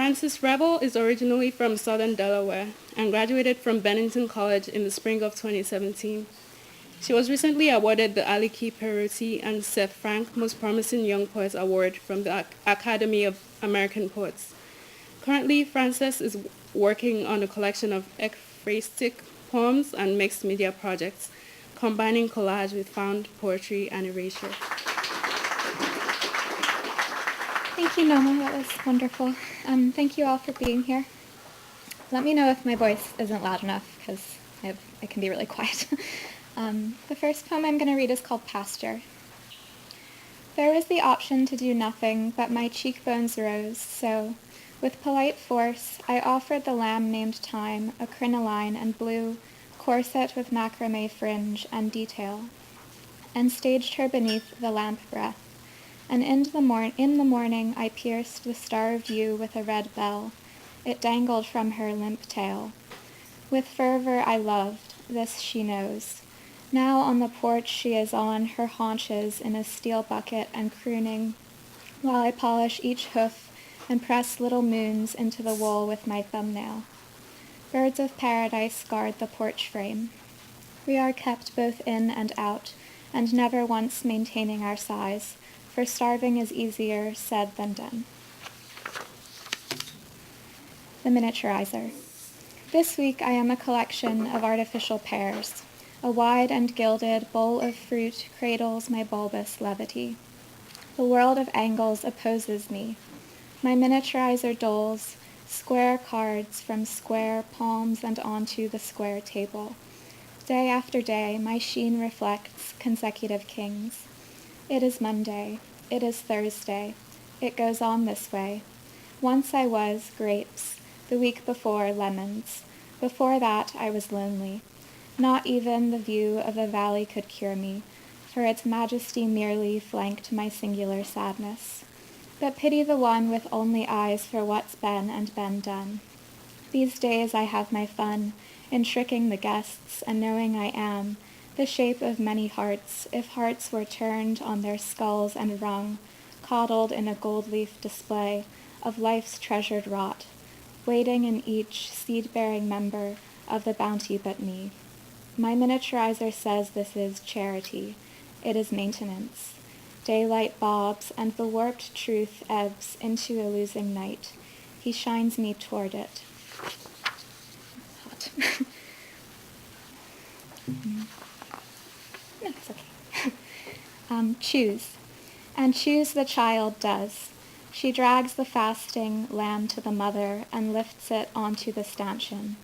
Frances Revel is originally from Southern Delaware and graduated from Bennington College in the spring of 2017. She was recently awarded the Aliki Peruti and Seth Frank Most Promising Young Poets Award from the Academy of American Poets. Currently, Frances is working on a collection of ekphrastic poems and mixed media projects, combining collage with found poetry and erasure. Thank you, Nneoma. That was wonderful. Thank you all for being here. Let me know if my voice isn't loud enough, because I can be really quiet. The first poem I'm going to read is called Pasture. There was the option to do nothing, but my cheekbones rose, so, with polite force, I offered the lamb named Time a crinoline and blue corset with macrame fringe and detail, and staged her beneath the lamp breath. And in the morning I pierced the starved ewe with a red bell. It dangled from her limp tail. With fervor I loved, this she knows. Now on the porch she is on her haunches in a steel bucket and crooning, while I polish each hoof and press little moons into the wool with my thumbnail. Birds of paradise guard the porch frame. We are kept both in and out, and never once maintaining our size, for starving is easier said than done. The Miniaturizer. This week I am a collection of artificial pears. A wide and gilded bowl of fruit cradles my bulbous levity. The world of angles opposes me. My miniaturizer doles square cards from square palms and onto the square table. Day after day, my sheen reflects consecutive kings. It is Monday. It is Thursday. It goes on this way. Once I was grapes. The week before, lemons. Before that, I was lonely. Not even the view of the valley could cure me, for its majesty merely flanked my singular sadness. But pity the one with only eyes for what's been and been done. These days I have my fun in tricking the guests and knowing I am the shape of many hearts, if hearts were turned on their skulls and wrung, coddled in a gold leaf display of life's treasured wrought, waiting in each seed-bearing member of the bounty but me. My miniaturizer says this is charity. It is maintenance. Daylight bobs, and the warped truth ebbs into a losing night. He shines me toward it. Hot. No, it's okay. Choose. And choose the child does. She drags the fasting lamb to the mother and lifts it onto the stanchion.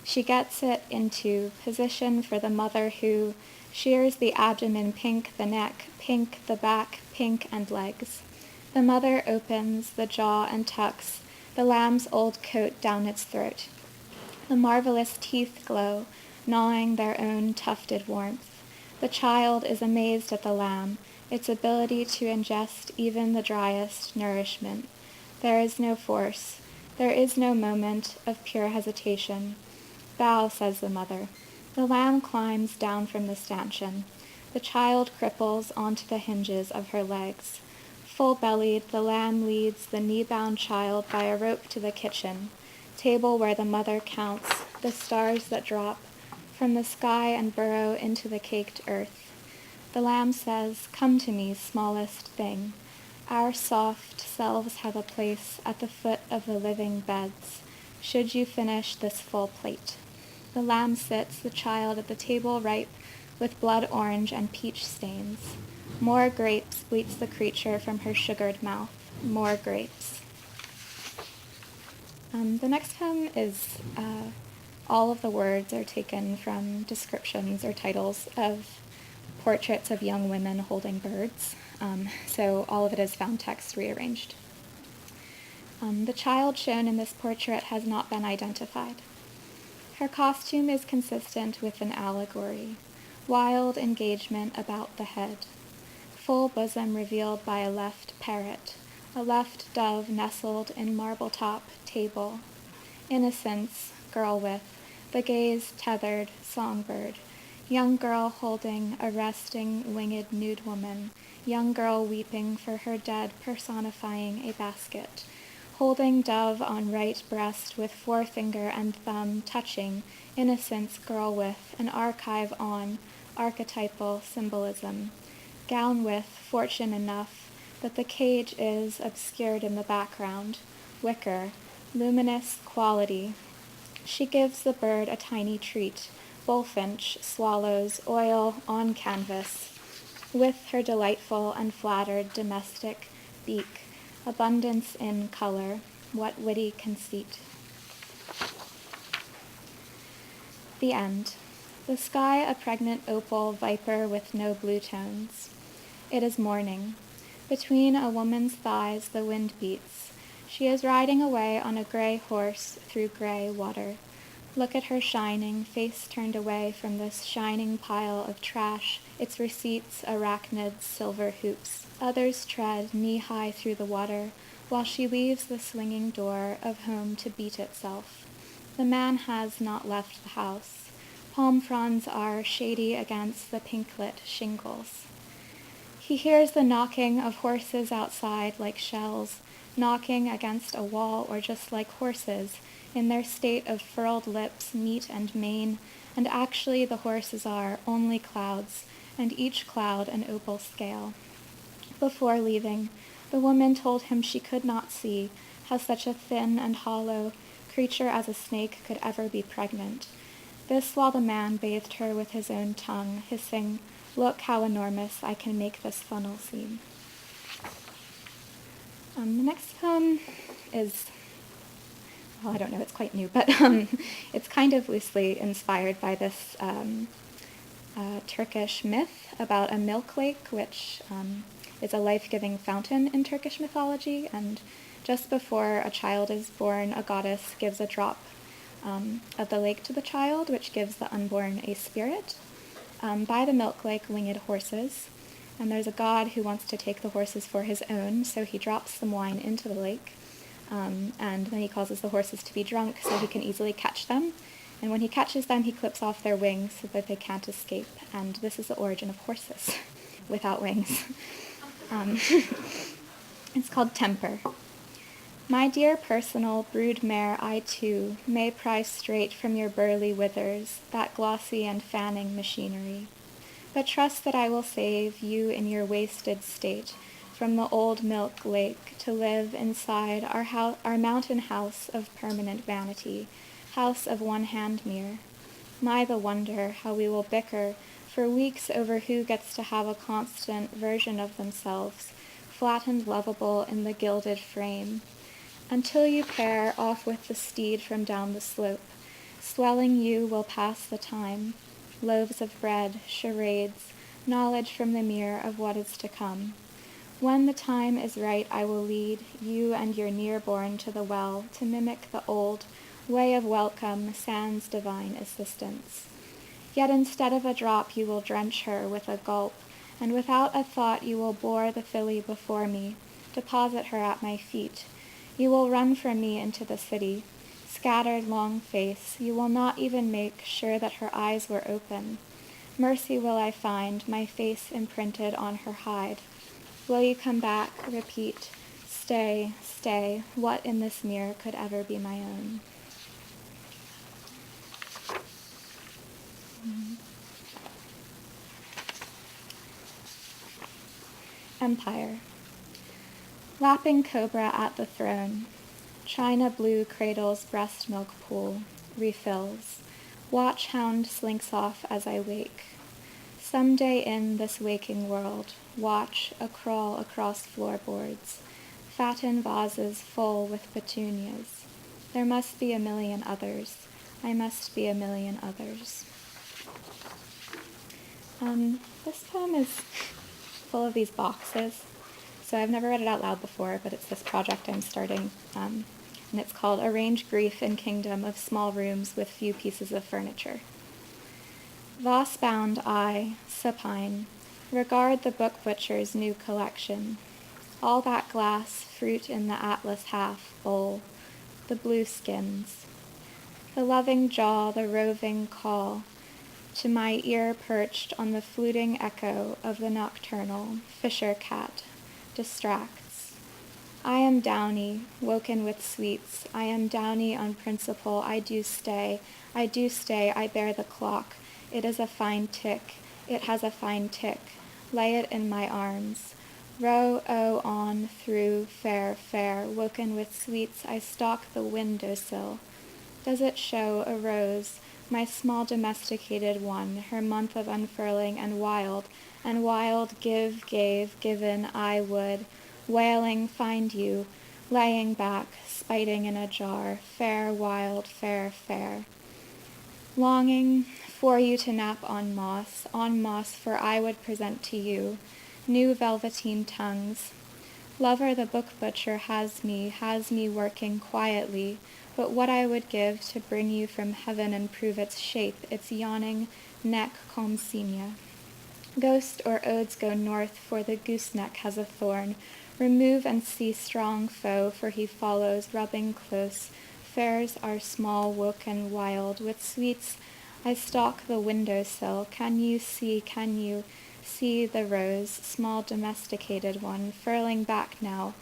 She gets it into position for the mother who shears the abdomen pink, the neck pink, the back pink, and legs. The mother opens the jaw and tucks the lamb's old coat down its throat. The marvelous teeth glow, gnawing their own tufted warmth. The child is amazed at the lamb, its ability to ingest even the driest nourishment. There is no force. There is no moment of pure hesitation. Bow, says the mother. The lamb climbs down from the stanchion. The child cripples onto the hinges of her legs. Full-bellied, the lamb leads the knee-bound child by a rope to the kitchen, table where the mother counts the stars that drop from the sky and burrow into the caked earth. The lamb says, "Come to me, smallest thing. Our soft selves have a place at the foot of the living beds, should you finish this full plate." The lamb sits, the child at the table ripe with blood orange and peach stains. More grapes bleats the creature from her sugared mouth. More grapes. The next poem is all of the words are taken from descriptions or titles of portraits of young women holding birds. So all of it is found text rearranged. The child shown in this portrait has not been identified. Her costume is consistent with an allegory. Wild engagement about the head. Full bosom revealed by a left parrot. A left dove nestled in marble-top table. Innocence, girl with, the gaze tethered, songbird. Young girl holding a resting, winged nude woman. Young girl weeping for her dead, personifying a basket. holding dove on right breast with forefinger and thumb touching, innocence girl with, an archive on, archetypal symbolism, gown with, fortune enough, that the cage is obscured in the background, wicker, luminous quality. She gives the bird a tiny treat, bullfinch, swallows, oil on canvas, with her delightful and flattered domestic beak, abundance in color, what witty conceit. The end. The sky a pregnant opal viper with no blue tones. It is morning. Between a woman's thighs the wind beats. She is riding away on a gray horse through gray water. Look at her shining, face turned away from this shining pile of trash, its receipts, arachnids, silver hoops. Others tread knee-high through the water, while she leaves the swinging door of home to beat itself. The man has not left the house. Palm fronds are shady against the pink-lit shingles. He hears the knocking of horses outside like shells, knocking against a wall or just like horses, in their state of furled lips, meat and mane, and actually the horses are only clouds, and each cloud an opal scale. Before leaving, the woman told him she could not see how such a thin and hollow creature as a snake could ever be pregnant. This while the man bathed her with his own tongue, hissing, "Look how enormous I can make this funnel seem." The next poem is, well, I don't know, it's quite new, but it's kind of loosely inspired by this Turkish myth about a milk lake, which is a life-giving fountain in Turkish mythology, and just before a child is born, a goddess gives a drop of the lake to the child, which gives the unborn a spirit. By the milk lake, winged horses, and there's a god who wants to take the horses for his own, so he drops some wine into the lake, and then he causes the horses to be drunk so he can easily catch them. And when he catches them, he clips off their wings so that they can't escape. And this is the origin of horses without wings. It's called Temper. My dear personal brood mare, I too may pry straight from your burly withers that glossy and fanning machinery. But trust that I will save you in your wasted state from the old milk lake to live inside our mountain house of permanent vanity, house of one-hand mirror. My, the wonder how we will bicker for weeks over who gets to have a constant version of themselves, flattened lovable in the gilded frame, until you pair off with the steed from down the slope. Swelling you will pass the time, loaves of bread, charades, knowledge from the mirror of what is to come. When the time is right, I will lead you and your nearborn to the well to mimic the old way of welcome, sans divine assistance. Yet instead of a drop, you will drench her with a gulp, and without a thought you will bore the filly before me, deposit her at my feet. You will run from me into the city, scattered long face. You will not even make sure that her eyes were open. Mercy will I find, my face imprinted on her hide. Will you come back, repeat, stay, stay, what in this mirror could ever be my own? Empire. Lapping cobra at the throne. China blue cradles breast milk pool, refills. Watch hound slinks off as I wake. Someday in this waking world, watch a crawl across floorboards, fatten vases full with petunias. There must be a million others. I must be a million others. This poem is full of these boxes. So I've never read it out loud before, but it's this project I'm starting, and it's called Arrange Grief in Kingdom of Small Rooms with Few Pieces of Furniture. Voss-bound I, supine, regard the book butcher's new collection. All that glass, fruit in the atlas half bowl, the blue skins. The loving jaw, the roving call, to my ear perched on the fluting echo of the nocturnal fisher cat, distracts. I am downy, woken with sweets. I am downy on principle. I do stay, I bear the clock. It is a fine tick, it has a fine tick. Lay it in my arms. Row, oh, on, through, fair, fair. Woken with sweets, I stalk the window-sill. Does it show a rose, my small domesticated one, her month of unfurling, and wild, give, gave, given, I would, wailing, find you, laying back, spiting in a jar, fair, wild, fair, fair. Longing for you to nap on moss, for I would present to you new velveteen tongues. Lover the book butcher has me working quietly, but what I would give to bring you from heaven and prove its shape, its yawning neck Comsinia. Ghost or odes go north, for the gooseneck has a thorn. Remove and see strong foe, for he follows, rubbing close. Fares are small, woken, wild. With sweets I stalk the window-sill. Can you see the rose, small domesticated one, furling back now?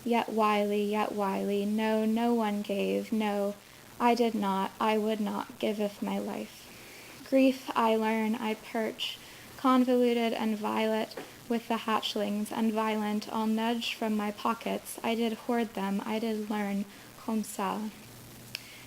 Yet wily, no, no one gave, no, I did not, I would not, giveth my life. Grief I learn, I perch, convoluted and violet with the hatchlings, and violent, I'll nudge from my pockets, I did hoard them, I did learn, comme ça.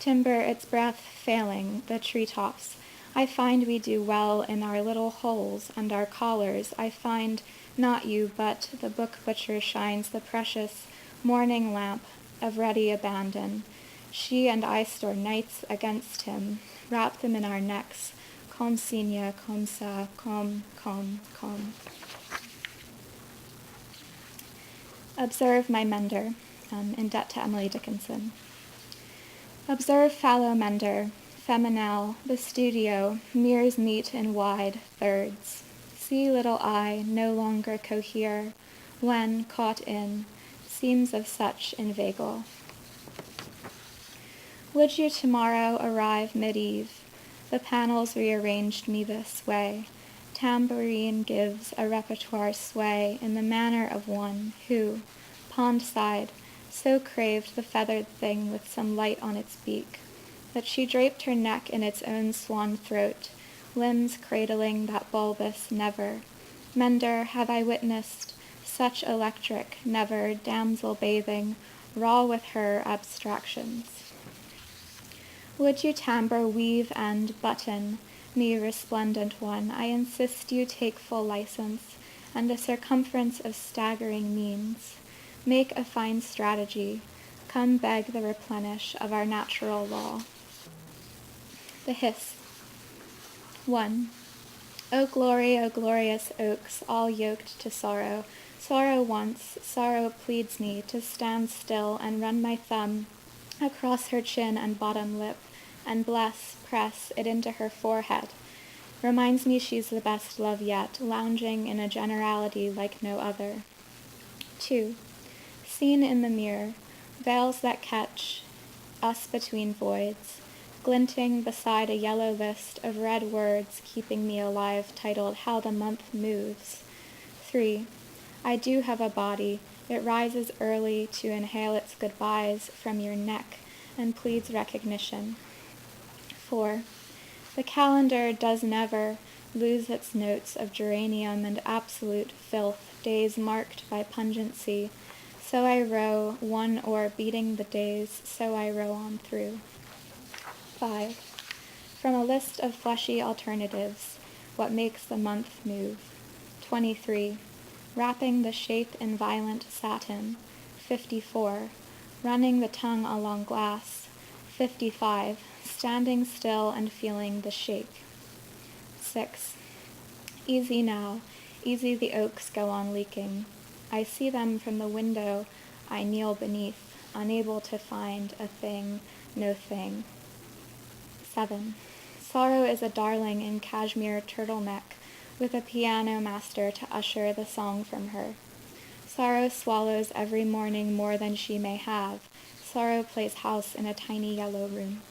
Timber its breath failing, the treetops, I find we do well in our little holes and our collars, I find not you, but the book butcher shines the precious morning lamp of ready abandon. She and I store nights against him, wrap them in our necks, comme signa, comme ça, comme. Observe my mender, in debt to Emily Dickinson. Observe fallow mender, feminelle, the studio, mirrors meet in wide thirds. See little I no longer cohere, when, caught in, seems of such inveigle. Would you tomorrow arrive mid-eve? The panels rearranged me this way. Tambourine gives a repertoire sway in the manner of one who, pond-side, so craved the feathered thing with some light on its beak, that she draped her neck in its own swan throat, limbs cradling that bulbous never. Mender, have I witnessed such electric, never, damsel bathing, raw with her abstractions. Would you tambour, weave, and button me, resplendent one? I insist you take full license, and a circumference of staggering means. Make a fine strategy. Come beg the replenish of our natural law. The hiss. 1. O glory, O glorious oaks, all yoked to sorrow. Sorrow once, sorrow pleads me to stand still and run my thumb across her chin and bottom lip, and press it into her forehead. Reminds me she's the best love yet, lounging in a generality like no other. 2. Seen in the mirror, veils that catch us between voids, glinting beside a yellow list of red words keeping me alive, titled How the Month Moves. 3. I do have a body. It rises early to inhale its goodbyes from your neck and pleads recognition. 4. The calendar does never lose its notes of geranium and absolute filth, days marked by pungency. So I row, one oar beating the days, so I row on through. 5. From a list of fleshy alternatives, what makes the month move? 23. Wrapping the shape in violent satin. 54. Running the tongue along glass. 55. Standing still and feeling the shake. 6. Easy now, easy the oaks go on leaking. I see them from the window I kneel beneath, unable to find a thing, no thing. 7. Sorrow is a darling in cashmere turtleneck, with a piano master to usher the song from her. Sorrow swallows every morning more than she may have. Sorrow plays house in a tiny yellow room.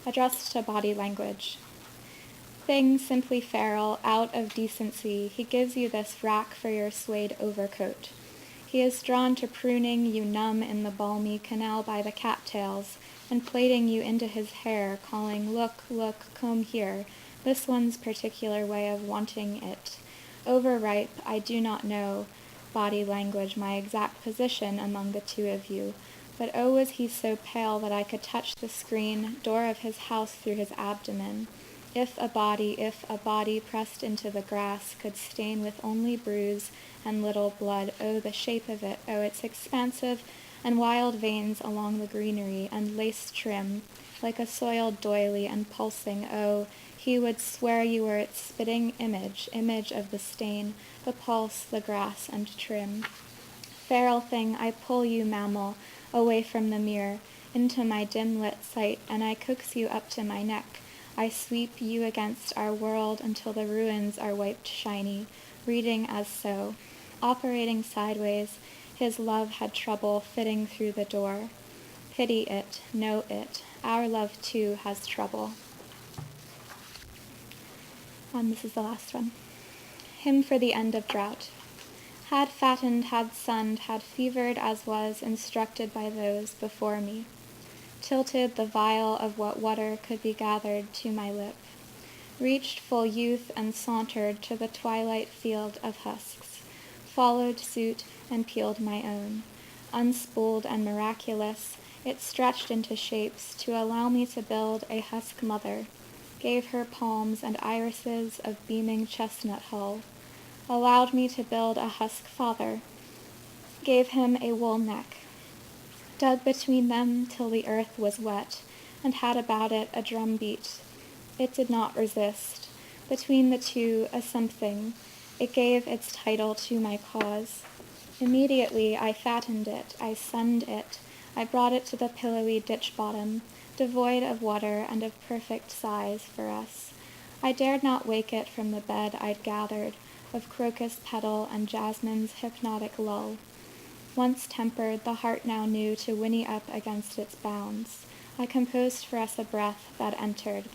Addressed to body language. thing simply feral, out of decency, he gives you this rack for your suede overcoat. He is drawn to pruning you numb in the balmy canal by the cattails, and plaiting you into his hair, calling, "Look, look, comb here, this one's particular way of wanting it." Overripe, I do not know, body language, my exact position among the two of you, but oh, was he so pale that I could touch the screen door of his house through his abdomen. If a body pressed into the grass could stain with only bruise and little blood, oh, the shape of it, oh, its expansive and wild veins along the greenery and lace trim, like a soiled doily and pulsing, oh, he would swear you were its spitting image of the stain, the pulse, the grass and trim. Feral thing, I pull you, mammal, away from the mirror, into my dim-lit sight, and I coax you up to my neck. I sweep you against our world until the ruins are wiped shiny, reading as so. Operating sideways, his love had trouble fitting through the door. Pity it, know it, our love too has trouble. This is the last one. Hymn for the end of drought. Had fattened, had sunned, had fevered as was instructed by those before me. Tilted the vial of what water could be gathered to my lip. Reached full youth and sauntered to the twilight field of husks. Followed suit and peeled my own. Unspooled and miraculous, it stretched into shapes to allow me to build a husk mother. Gave her palms and irises of beaming chestnut hull. Allowed me to build a husk father. Gave him a wool neck. Dug between them till the earth was wet, and had about it a drumbeat. It did not resist. Between the two, a something. It gave its title to my cause. Immediately I fattened it, I sunned it, I brought it to the pillowy ditch bottom, devoid of water and of perfect size for us. I dared not wake it from the bed I'd gathered, of crocus petal and jasmine's hypnotic lull. Once tempered, the heart now knew to whinny up against its bounds. I composed for us a breath that entered.